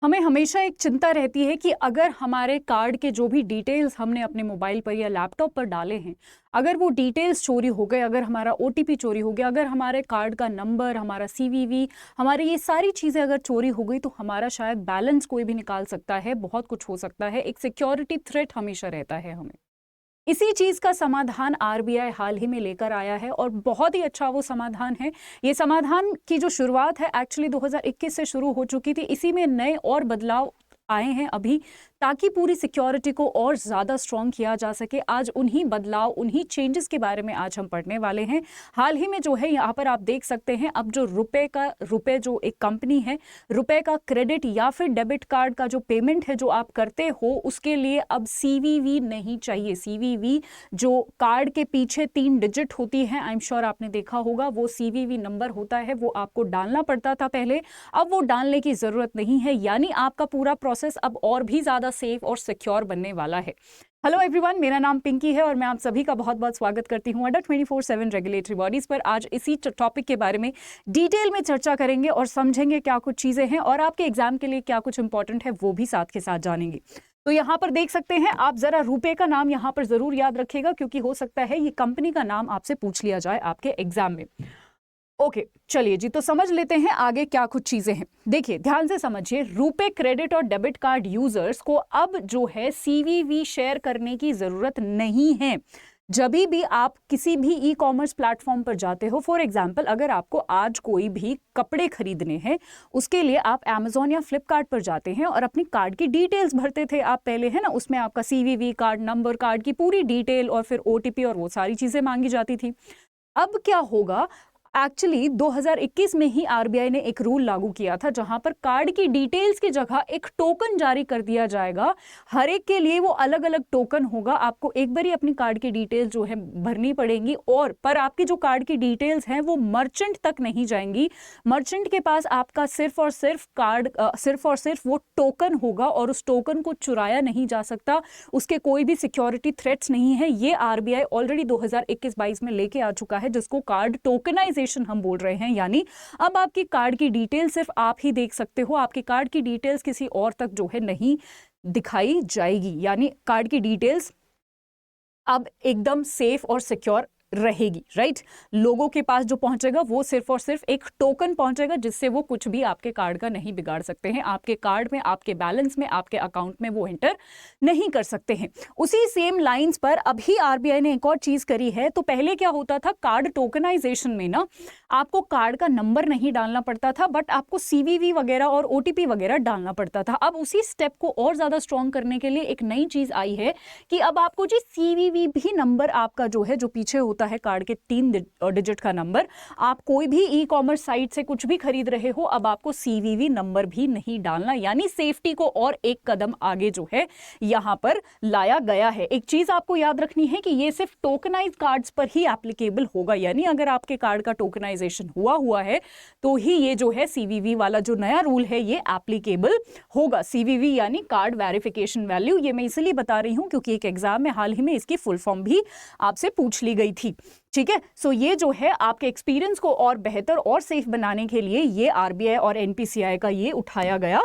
हमें हमेशा एक चिंता रहती है कि अगर हमारे कार्ड के जो भी डिटेल्स हमने अपने मोबाइल पर या लैपटॉप पर डाले हैं, अगर वो डिटेल्स चोरी हो गए, अगर हमारा ओटीपी चोरी हो गया, अगर हमारे कार्ड का नंबर, हमारा सीवीवी, हमारी ये सारी चीज़ें अगर चोरी हो गई तो हमारा शायद बैलेंस कोई भी निकाल सकता है, बहुत कुछ हो सकता है। एक सिक्योरिटी थ्रेट हमेशा रहता है हमें। इसी चीज का समाधान आरबीआई हाल ही में लेकर आया है और बहुत ही अच्छा वो समाधान है। ये समाधान की जो शुरुआत है एक्चुअली 2021 से शुरू हो चुकी थी। इसी में नए और बदलाव आए हैं अभी, ताकि पूरी सिक्योरिटी को और ज़्यादा स्ट्रॉन्ग किया जा सके। आज उन्हीं बदलाव, उन्हीं चेंजेस के बारे में आज हम पढ़ने वाले हैं। हाल ही में जो है यहाँ पर आप देख सकते हैं, अब जो रुपए जो एक कंपनी है, रुपए का क्रेडिट या फिर डेबिट कार्ड का जो पेमेंट है जो आप करते हो, उसके लिए अब सीवीवी नहीं चाहिए। सीवीवी जो कार्ड के पीछे 3 डिजिट होती है, आई एम श्योर आपने देखा होगा, वो सीवीवी नंबर होता है, वो आपको डालना पड़ता था पहले, अब वो डालने की जरूरत नहीं है। यानी आपका पूरा प्रोसेस अब और भी ज्यादा सेफ और सिक्योर बनने वाला है। हेलो एवरीवन, मेरा नाम पिंकी है और मैं आप सभी का बहुत बहुत स्वागत करती हूं अड्डा 24/7 रेगुलेटरी बॉडीज पर। आज इसी टॉपिक के बारे में डिटेल में चर्चा करेंगे और समझेंगे क्या कुछ चीजें हैं और आपके एग्जाम के लिए क्या कुछ इंपॉर्टेंट है वो भी साथ के साथ जानेंगे। तो यहाँ पर देख सकते हैं आप, जरा रुपए का नाम यहाँ पर जरूर याद रखिएगा, क्योंकि हो सकता है ये कंपनी का नाम आपसे पूछ लिया जाए आपके एग्जाम में। ओके, चलिए जी, तो समझ लेते हैं आगे क्या कुछ चीजें हैं। देखिए, ध्यान से समझिए, रुपे क्रेडिट और डेबिट कार्ड यूजर्स को अब जो है सीवीवी शेयर करने की जरूरत नहीं है। जब भी आप किसी भी ई कॉमर्स प्लेटफॉर्म पर जाते हो, फॉर एग्जाम्पल अगर आपको आज कोई भी कपड़े खरीदने हैं, उसके लिए आप अमेजोन या फ्लिपकार्ट पर जाते हैं और अपनी कार्ड की डिटेल्स भरते थे आप पहले, है ना, उसमें आपका सीवीवी, कार्ड नंबर, कार्ड की पूरी डिटेल और फिर ओटीपी और वो सारी चीजें मांगी जाती थी। अब क्या होगा, एक्चुअली 2021 में ही आरबीआई ने एक रूल लागू किया था, जहां पर कार्ड की डिटेल्स की जगह एक टोकन जारी कर दिया जाएगा। हर एक के लिए वो अलग अलग टोकन होगा। आपको एक बार ही अपनी कार्ड की डिटेल्स जो है भरनी पड़ेंगी, और पर आपकी जो कार्ड की डिटेल्स हैं वो मर्चेंट तक नहीं जाएंगी। मर्चेंट के पास आपका सिर्फ और सिर्फ वो टोकन होगा और उस टोकन को चुराया नहीं जा सकता। उसके कोई भी सिक्योरिटी थ्रेट्स नहीं है। ये आरबीआई ऑलरेडी 2021-22 में लेके आ चुका है, जिसको कार्ड टोकनाइजेशन हम बोल रहे हैं। यानी अब आपकी कार्ड की डिटेल सिर्फ आप ही देख सकते हो, आपकी कार्ड की डिटेल्स किसी और तक जो है नहीं दिखाई जाएगी। यानी कार्ड की डिटेल्स अब एकदम सेफ और सिक्योर रहेगी, राइट। लोगों के पास जो पहुंचेगा वो सिर्फ और सिर्फ एक टोकन पहुंचेगा, जिससे वो कुछ भी आपके कार्ड का नहीं बिगाड़ सकते हैं। आपके कार्ड में, आपके बैलेंस में, आपके अकाउंट में वो एंटर नहीं कर सकते हैं। उसी सेम लाइंस पर अभी आरबीआई ने एक और चीज करी है। तो पहले क्या होता था, कार्ड टोकनाइजेशन में ना आपको कार्ड का नंबर नहीं डालना पड़ता था, बट आपको सीवीवी वगैरह और ओटीपी वगैरह डालना पड़ता था। अब उसी स्टेप को और ज्यादा स्ट्रॉन्ग करने के लिए एक नई चीज आई है कि अब आपको जी सीवीवी भी नंबर आपका जो है, जो पीछे होता है कार्ड के 3 डिजिट का नंबर, आप कोई भी ई कॉमर्स साइट से कुछ भी खरीद रहे हो, अब आपको सीवीवी नंबर भी नहीं डालना। यानी सेफ्टी को और एक कदम आगे जो है यहां पर लाया गया है। एक चीज आपको याद रखनी है कि ये सिर्फ टोकनाइज कार्ड्स पर ही एप्लीकेबल होगा। यानी अगर आपके कार्ड का टोकनाइजेशन हुआ है तो ही ये जो है सीवीवी वाला जो नया रूल है ये एप्लीकेबल होगा। सीवीवी यानी कार्ड वेरिफिकेशन वैल्यू। ये मैं इसलिए बता रही हूं क्योंकि एक एग्जाम में हाल ही में इसकी फुल फॉर्म भी आपसे पूछ ली गई थी। ठीक है, सो ये जो है आपके एक्सपीरियंस को और बेहतर और सेफ बनाने के लिए ये आरबीआई और एनपीसीआई का ये उठाया गया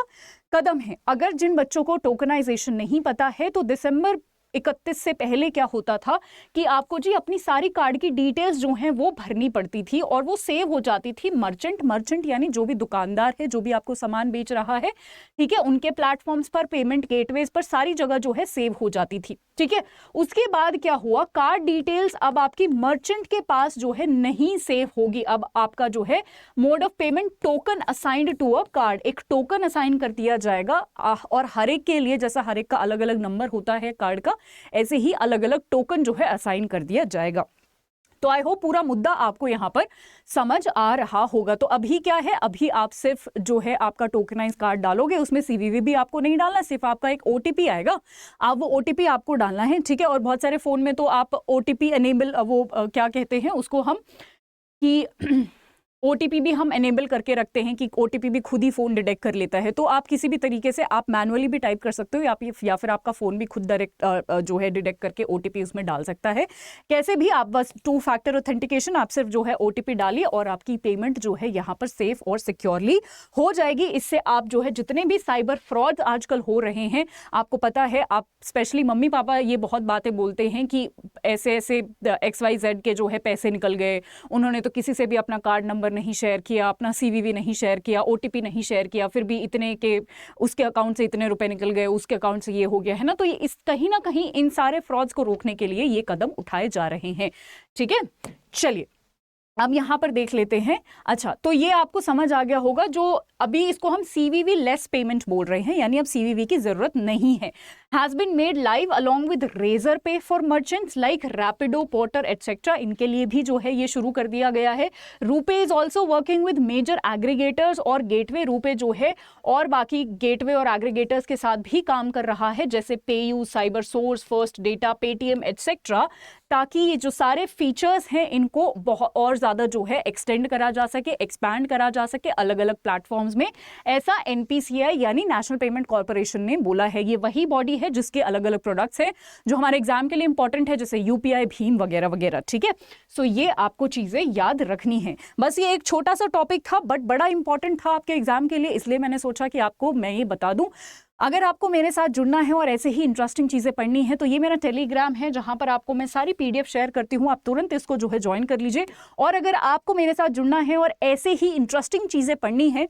कदम है। अगर जिन बच्चों को टोकनाइजेशन नहीं पता है, तो दिसंबर 31 से पहले क्या होता था कि आपको जी अपनी सारी कार्ड की डिटेल्स जो हैं वो भरनी पड़ती थी और वो सेव हो जाती थी मर्चेंट यानी जो भी दुकानदार है, जो भी आपको सामान बेच रहा है, ठीक है, उनके प्लेटफॉर्म्स पर, पेमेंट गेटवेज पर, सारी जगह जो है सेव हो जाती थी। ठीक है, उसके बाद क्या हुआ, कार्ड डिटेल्स अब आपकी मर्चेंट के पास जो है नहीं सेव होगी। अब आपका जो है mode of payment token assigned to a card, एक टोकन असाइन कर दिया जाएगा और हर एक के लिए, जैसा हर एक का अलग अलग नंबर होता है कार्ड का, ऐसे ही अलग अलग टोकन जो है असाइन कर दिया जाएगा। तो आई होप पूरा मुद्दा आपको यहां पर समझ आ रहा होगा। तो अभी क्या है, अभी आप सिर्फ जो है आपका टोकनाइज कार्ड डालोगे, उसमें सीवीवी भी आपको नहीं डालना, सिर्फ आपका एक ओटीपी आएगा, आप वो ओटीपी आपको डालना है। ठीक है, और बहुत सारे फोन में तो आप ओटीपी एनेबल, वो क्या कहते हैं उसको हम, कि ओटीपी भी हम एनेबल करके रखते हैं कि ओटीपी भी खुद ही फ़ोन डिटेक्ट कर लेता है। तो आप किसी भी तरीके से आप मैनुअली भी टाइप कर सकते हो या फिर आपका फ़ोन भी खुद डायरेक्ट जो है डिटेक्ट करके ओटीपी उसमें डाल सकता है। कैसे भी आप बस 2 फैक्टर ऑथेंटिकेशन, आप सिर्फ जो है ओटीपी डालिए और आपकी पेमेंट जो है यहाँ पर सेफ और सिक्योरली हो जाएगी। इससे आप जो है जितने भी साइबर फ्रॉड आजकल हो रहे हैं, आपको पता है, आप स्पेशली मम्मी पापा ये बहुत बातें बोलते हैं कि ऐसे ऐसे XYZ के जो है पैसे निकल गए, उन्होंने तो किसी से भी अपना कार्ड नंबर नहीं शेयर किया, अपना CVV नहीं शेयर किया, OTP नहीं शेयर किया, फिर भी इतने के उसके अकाउंट से इतने रुपए निकल गए, उसके अकाउंट से ये हो गया है ना। तो ये इस कहीं ना कहीं इन सारे फ्रॉड्स को रोकने के लिए ये कदम उठाए जा रहे हैं। ठीक है, चलिए अब यहाँ पर देख लेते हैं। अच्छा, तो ये आपको समझ आ गया होगा, जो अभी इसको हम CVV लेस पेमेंट बोल रहे हैं, यानी अब CVV की जरूरत नहीं है। Has been made live along with Razorpay for merchants like Rapido, Porter etcetera. इनके लिए भी जो है ये शुरू कर दिया गया है। RuPay is also working with major aggregators और गेटवे। रूपे जो है और बाकी गेटवे और एग्रीगेटर्स के साथ भी काम कर रहा है, जैसे PayU, cyber source, first data, Paytm etcetera, ताकि ये जो सारे फीचर्स हैं इनको बहुत और ज़्यादा जो है एक्सटेंड करा जा सके, एक्सपैंड करा जा सके अलग अलग प्लेटफॉर्म्स में। ऐसा NPCI यानी नेशनल पेमेंट कॉर्पोरेशन ने बोला है। ये वही बॉडी है जिसके अलग अलग प्रोडक्ट्स हैं जो हमारे एग्जाम के लिए इंपॉर्टेंट है, जैसे UPI, भीम वगैरह वगैरह। ठीक है, सो ये आपको चीज़ें याद रखनी है। बस ये एक छोटा सा टॉपिक था बट बड़ा इंपॉर्टेंट था आपके एग्जाम के लिए, इसलिए मैंने सोचा कि आपको मैं ये बता दूं। अगर आपको मेरे साथ जुड़ना है और ऐसे ही इंटरेस्टिंग चीज़ें पढ़नी है तो ये मेरा टेलीग्राम है, जहां पर आपको मैं सारी PDF शेयर करती हूँ। आप तुरंत इसको जो है ज्वाइन कर लीजिए। और अगर आपको मेरे साथ जुड़ना है और ऐसे ही इंटरेस्टिंग चीज़ें पढ़नी है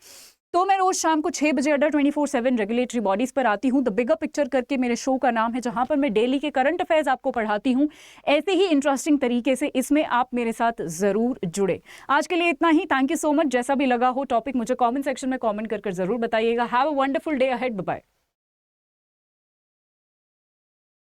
तो मैं रोज शाम को 6 बजे अड्डा 24/7 रेगुलेटरी बॉडीज पर आती हूँ। द बिगर पिक्चर करके मेरे शो का नाम है, जहां पर मैं डेली के करंट अफेयर्स आपको पढ़ाती हूँ ऐसे ही इंटरेस्टिंग तरीके से। इसमें आप मेरे साथ जरूर जुड़े। आज के लिए इतना ही। Thank you so much. जैसा भी लगा हो टॉपिक मुझे कमेंट सेक्शन में कमेंट कर जरूर बताइएगा। Have a wonderful day ahead. Bye bye.